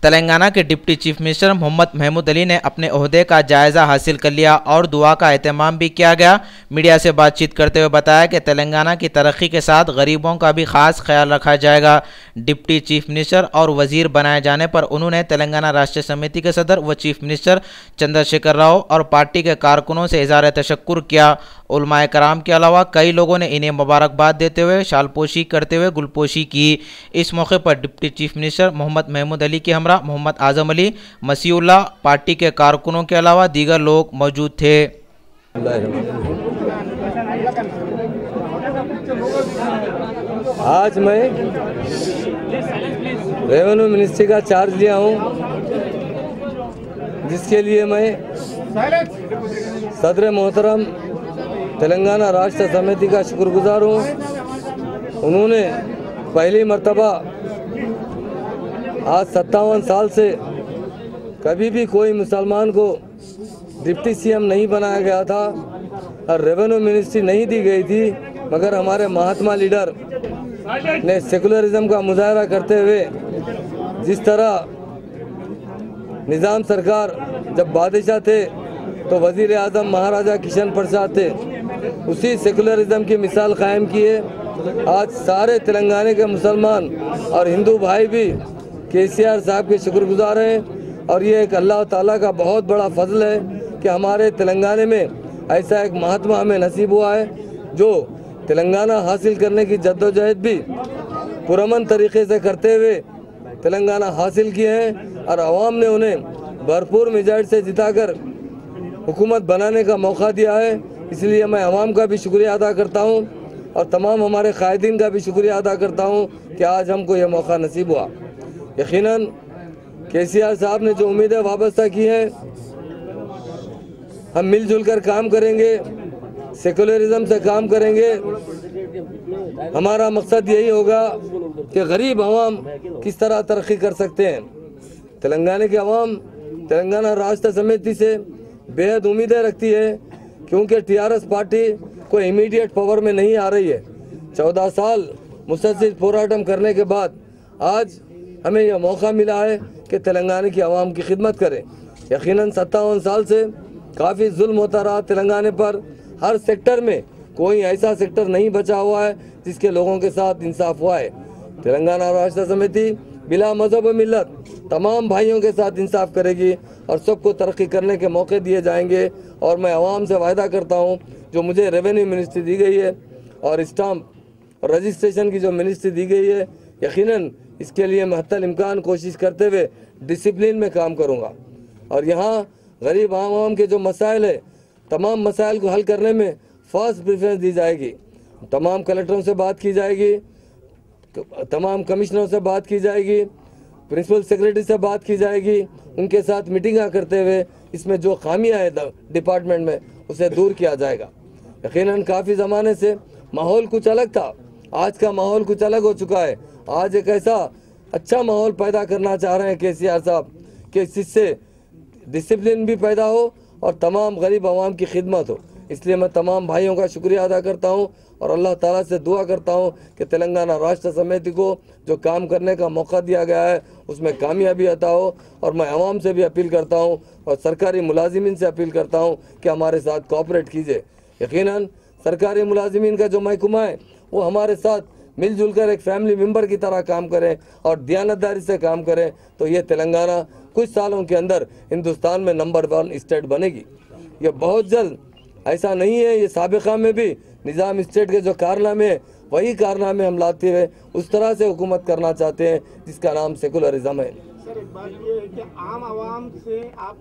तेलंगाना के deputy chief minister Mohammed Mahmood Ali ने अपने ओहदे का जायजा हासिल कर लिया और दुआ का एहतमाम भी किया गया। मीडिया से बातचीत करते हुए बताया कि तेलंगाना की तरक्की के साथ गरीबों का भी खास ख्याल रखा जाएगा। डिप्टी चीफ मिनिस्टर और वजीर बनाए जाने पर उन्होंने तेलंगाना राष्ट्रीय समिति के सदर व चीफ मिनिस्टर चंद्रशेखर राव और पार्टी के कारकुनों से इज़हार तशक्कुर किया। उलमाए कराम के अलावा कई लोगों ने इन्हें मुबारकबाद देते हुए शालपोशी करते हुए गुलपोशी की। इस मौके पर deputy chief minister Mohammed Mahmood Ali के हमरा मोहम्मद आजम अली, मसीउल्लाह, पार्टी के कारकुनों के अलावा दीगर लोग मौजूद थे। आज मैं रेवेन्यू मिनिस्ट्री का चार्ज लिया हूँ, जिसके लिए मैं सदर मोहतरम तेलंगाना राष्ट्र समिति का शुक्रगुजार हूँ। उन्होंने पहली मर्तबा आज 57 साल से कभी भी कोई मुसलमान को डिप्टी सीएम नहीं बनाया गया था और रेवेन्यू मिनिस्ट्री नहीं दी गई थी, मगर हमारे महात्मा लीडर ने सेकुलरिज्म का मुजाहरा करते हुए जिस तरह निज़ाम सरकार जब बादशाह थे तो वज़ीर आज़म महाराजा किशन प्रसाद थे, उसी सेकुलरिज्म की मिसाल कायम की है। आज सारे तेलंगाना के मुसलमान और हिंदू भाई भी केसीआर साहब के शुक्रगुजार हैं और ये एक अल्लाह ताला का बहुत बड़ा फजल है कि हमारे तेलंगाना में ऐसा एक महात्मा हमें नसीब हुआ है जो तेलंगाना हासिल करने की जद्दोजहद भी पुरअमन तरीके से करते हुए तेलंगाना हासिल किए हैं और आवाम ने उन्हें भरपूर मेजॉरिटी से जिताकर हुकूमत बनाने का मौका दिया है। इसलिए मैं आवाम का भी शुक्रिया अदा करता हूँ और तमाम हमारे कायदीन का भी शुक्रिया अदा करता हूँ कि आज हमको यह मौका नसीब हुआ। यकीनन केसीआर साहब ने जो उम्मीदें वाबस्ता की हैं, हम मिलजुल कर काम करेंगे, सेकुलरिज्म से काम करेंगे। हमारा मकसद यही होगा कि गरीब अवाम किस तरह तरक्की कर सकते हैं। तेलंगाना की अवाम तेलंगाना राष्ट्र समिति से बेहद उम्मीदें रखती है, क्योंकि टीआरएस पार्टी कोई इमीडिएट पावर में नहीं आ रही है। 14 साल मुसलसल पोराटम करने के बाद आज हमें यह मौका मिला है कि तेलंगाना की आवाम की खिदमत करें। यकीनन 57 साल से काफ़ी जुल्म होता रहा तेलंगाना पर। हर सेक्टर में कोई ऐसा सेक्टर नहीं बचा हुआ है जिसके लोगों के साथ इंसाफ हुआ है। तेलंगाना राष्ट्र समिति बिला मजहब व मिल्लत तमाम भाइयों के साथ इंसाफ करेगी और सबको तरक्की करने के मौके दिए जाएंगे। और मैं आवाम से वायदा करता हूँ, जो मुझे रेवेन्यू मिनिस्ट्री दी गई है और स्टाम्प और रजिस्ट्रेशन की जो मिनिस्ट्री दी गई है, यकीनन इसके लिए मैं हत्तल इम्कान कोशिश करते हुए डिसिप्लिन में काम करूँगा। और यहाँ गरीब आवाम के जो मसाइल है, तमाम मसाइल को हल करने में फर्स्ट प्रेफरेंस दी जाएगी। तमाम कलेक्टरों से बात की जाएगी, तमाम कमिश्नरों से बात की जाएगी, प्रिंसिपल सेक्रेटरी से बात की जाएगी। उनके साथ मीटिंगां करते हुए इसमें जो खामियां है डिपार्टमेंट में उसे दूर किया जाएगा। यकीनन काफ़ी ज़माने से माहौल कुछ अलग था, आज का माहौल कुछ अलग हो चुका है। आज एक ऐसा अच्छा माहौल पैदा करना चाह रहे हैं केसीआर साहब कि जिससे डिसिप्लिन भी पैदा हो और तमाम गरीब आवाम की खिदमत हो। इसलिए मैं तमाम भाइयों का शुक्रिया अदा करता हूं और अल्लाह ताला से दुआ करता हूं कि तेलंगाना राष्ट्र समिति को जो काम करने का मौका दिया गया है उसमें कामयाबी अता हो। और मैं आवाम से भी अपील करता हूं और सरकारी मुलाजिमीन से अपील करता हूं कि हमारे साथ कोऑपरेट कीजिए। यकीनन सरकारी मुलाजिमीन का जो महकमा है वो हमारे साथ मिलजुल कर एक फैमिली मेम्बर की तरह काम करें और दयानतदारी से काम करें, तो ये तेलंगाना कुछ सालों के अंदर हिंदुस्तान में नंबर 1 स्टेट बनेगी। ये बहुत जल्द, ऐसा नहीं है, ये साबिक़ा में भी निज़ाम स्टेट के जो कारनामे हैं वही कारनामे हम लाते हुए उस तरह से हुकूमत करना चाहते हैं जिसका नाम सेकुलरिज्म है। सर, एक बात ये है कि आम आवाम से आप